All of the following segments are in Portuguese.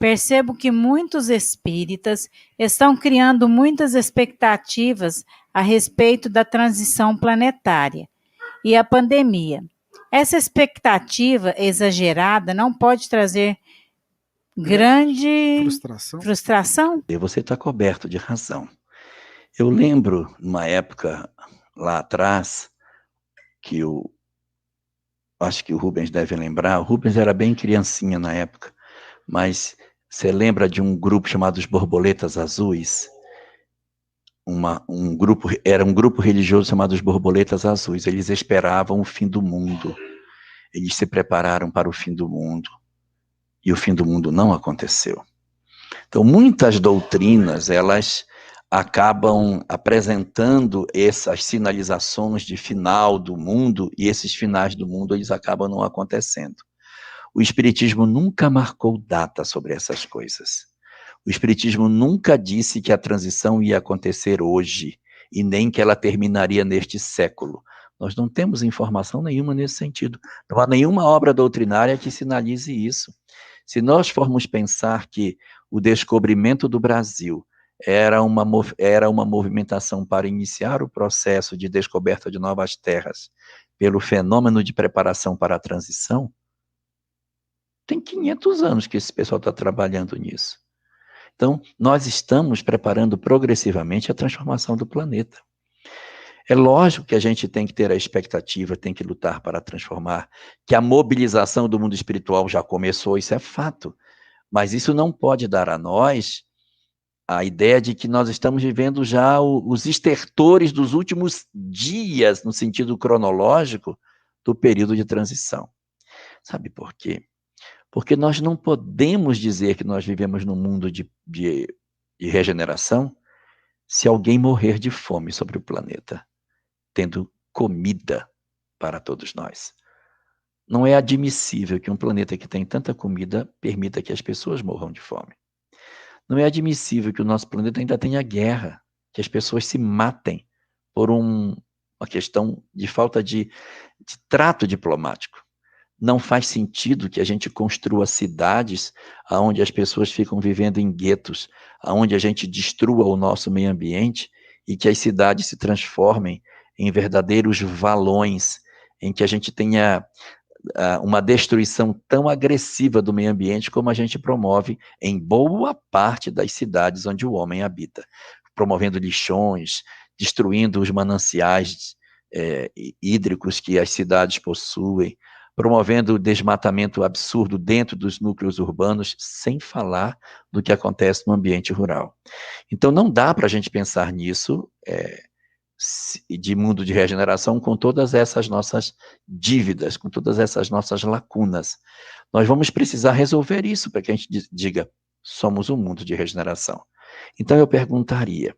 Percebo que muitos espíritas estão criando muitas expectativas a respeito da transição planetária e a pandemia. Essa expectativa exagerada não pode trazer grande frustração? E você está coberto de razão. Eu lembro, numa época lá atrás, que acho que o Rubens deve lembrar, o Rubens era bem criancinha na época, mas você lembra de um grupo chamado os Borboletas Azuis? Era um grupo religioso chamado os Borboletas Azuis. Eles esperavam o fim do mundo. Eles se prepararam para o fim do mundo. E o fim do mundo não aconteceu. Então, muitas doutrinas, elas acabam apresentando essas sinalizações de final do mundo, e esses finais do mundo, eles acabam não acontecendo. O Espiritismo nunca marcou data sobre essas coisas. O Espiritismo nunca disse que a transição ia acontecer hoje, e nem que ela terminaria neste século. Nós não temos informação nenhuma nesse sentido. Não há nenhuma obra doutrinária que sinalize isso. Se nós formos pensar que o descobrimento do Brasil era uma movimentação para iniciar o processo de descoberta de novas terras pelo fenômeno de preparação para a transição, tem 500 anos que esse pessoal está trabalhando nisso. Então, nós estamos preparando progressivamente a transformação do planeta. É lógico que a gente tem que ter a expectativa, tem que lutar para transformar, que a mobilização do mundo espiritual já começou, isso é fato. Mas isso não pode dar a nós a ideia de que nós estamos vivendo já os estertores dos últimos dias, no sentido cronológico, do período de transição. Sabe por quê? Porque nós não podemos dizer que nós vivemos num mundo de regeneração se alguém morrer de fome sobre o planeta, tendo comida para todos nós. Não é admissível que um planeta que tem tanta comida permita que as pessoas morram de fome. Não é admissível que o nosso planeta ainda tenha guerra, que as pessoas se matem por uma questão de falta de trato diplomático. Não faz sentido que a gente construa cidades onde as pessoas ficam vivendo em guetos, onde a gente destrua o nosso meio ambiente e que as cidades se transformem em verdadeiros valões, em que a gente tenha uma destruição tão agressiva do meio ambiente como a gente promove em boa parte das cidades onde o homem habita, promovendo lixões, destruindo os mananciais hídricos que as cidades possuem, promovendo o desmatamento absurdo dentro dos núcleos urbanos, sem falar do que acontece no ambiente rural. Então não dá para a gente pensar nisso de mundo de regeneração com todas essas nossas dívidas, com todas essas nossas lacunas. Nós vamos precisar resolver isso para que a gente diga, somos um mundo de regeneração. Então eu perguntaria,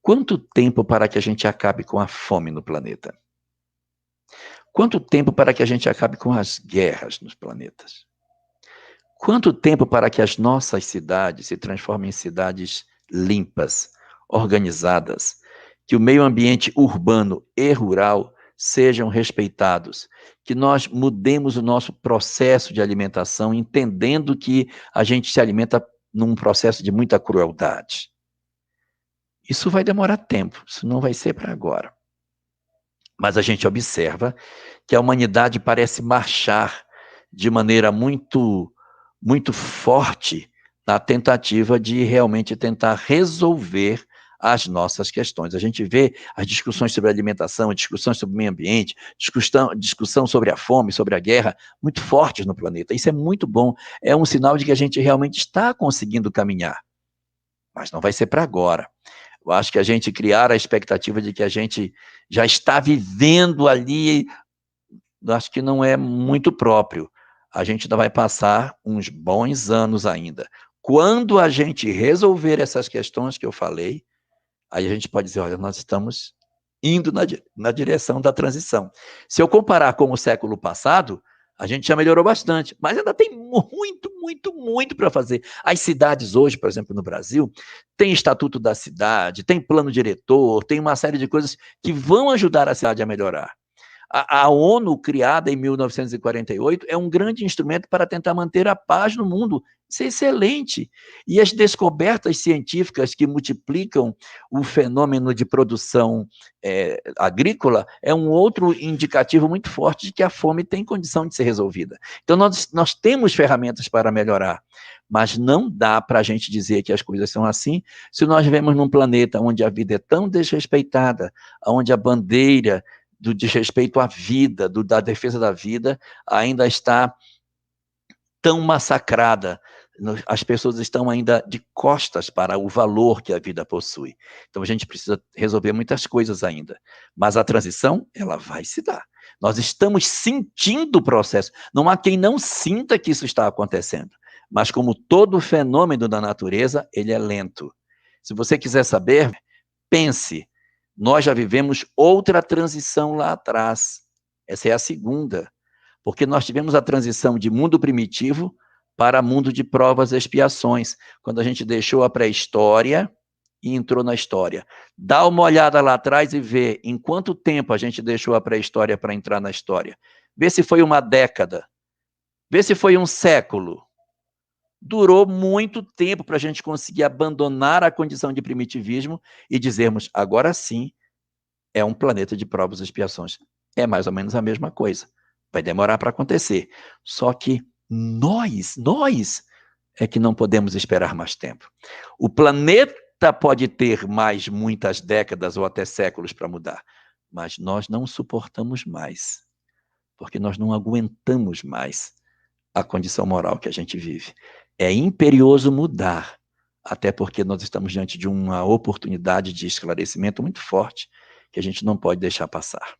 quanto tempo para que a gente acabe com a fome no planeta? Quanto tempo para que a gente acabe com as guerras nos planetas? Quanto tempo para que as nossas cidades se transformem em cidades limpas, organizadas, que o meio ambiente urbano e rural sejam respeitados, que nós mudemos o nosso processo de alimentação, entendendo que a gente se alimenta num processo de muita crueldade. Isso vai demorar tempo, isso não vai ser para agora. Mas a gente observa que a humanidade parece marchar de maneira muito, muito forte na tentativa de realmente tentar resolver as nossas questões. A gente vê as discussões sobre alimentação, discussões sobre o meio ambiente, discussão sobre a fome, sobre a guerra, muito fortes no planeta. Isso é muito bom, é um sinal de que a gente realmente está conseguindo caminhar. Mas não vai ser para agora. Eu acho que a gente criar a expectativa de que a gente já está vivendo ali, acho que não é muito próprio. A gente ainda vai passar uns bons anos ainda. Quando a gente resolver essas questões que eu falei, aí a gente pode dizer, olha, nós estamos indo na direção da transição. Se eu comparar com o século passado, a gente já melhorou bastante, mas ainda tem muito para fazer. As cidades hoje, por exemplo, no Brasil, tem estatuto da cidade, tem plano diretor, tem uma série de coisas que vão ajudar a cidade a melhorar. A ONU, criada em 1948, é um grande instrumento para tentar manter a paz no mundo. Isso é excelente. E as descobertas científicas que multiplicam o fenômeno de produção agrícola é um outro indicativo muito forte de que a fome tem condição de ser resolvida. Então, nós temos ferramentas para melhorar, mas não dá para a gente dizer que as coisas são assim se nós vivemos num planeta onde a vida é tão desrespeitada, onde a bandeira do desrespeito à vida, da defesa da vida, ainda está tão massacrada. As pessoas estão ainda de costas para o valor que a vida possui. Então a gente precisa resolver muitas coisas ainda. Mas a transição, ela vai se dar. Nós estamos sentindo o processo. Não há quem não sinta que isso está acontecendo. Mas como todo fenômeno da natureza, ele é lento. Se você quiser saber, pense. Nós já vivemos outra transição lá atrás. Essa é a segunda. Porque nós tivemos a transição de mundo primitivo para mundo de provas e expiações, quando a gente deixou a pré-história e entrou na história. Dá uma olhada lá atrás e vê em quanto tempo a gente deixou a pré-história para entrar na história. Vê se foi uma década. Vê se foi um século. Durou muito tempo para a gente conseguir abandonar a condição de primitivismo e dizermos, agora sim, é um planeta de provas e expiações. É mais ou menos a mesma coisa. Vai demorar para acontecer. Só que nós é que não podemos esperar mais tempo. O planeta pode ter mais muitas décadas ou até séculos para mudar, mas nós não suportamos mais, porque nós não aguentamos mais a condição moral que a gente vive. É imperioso mudar, até porque nós estamos diante de uma oportunidade de esclarecimento muito forte que a gente não pode deixar passar.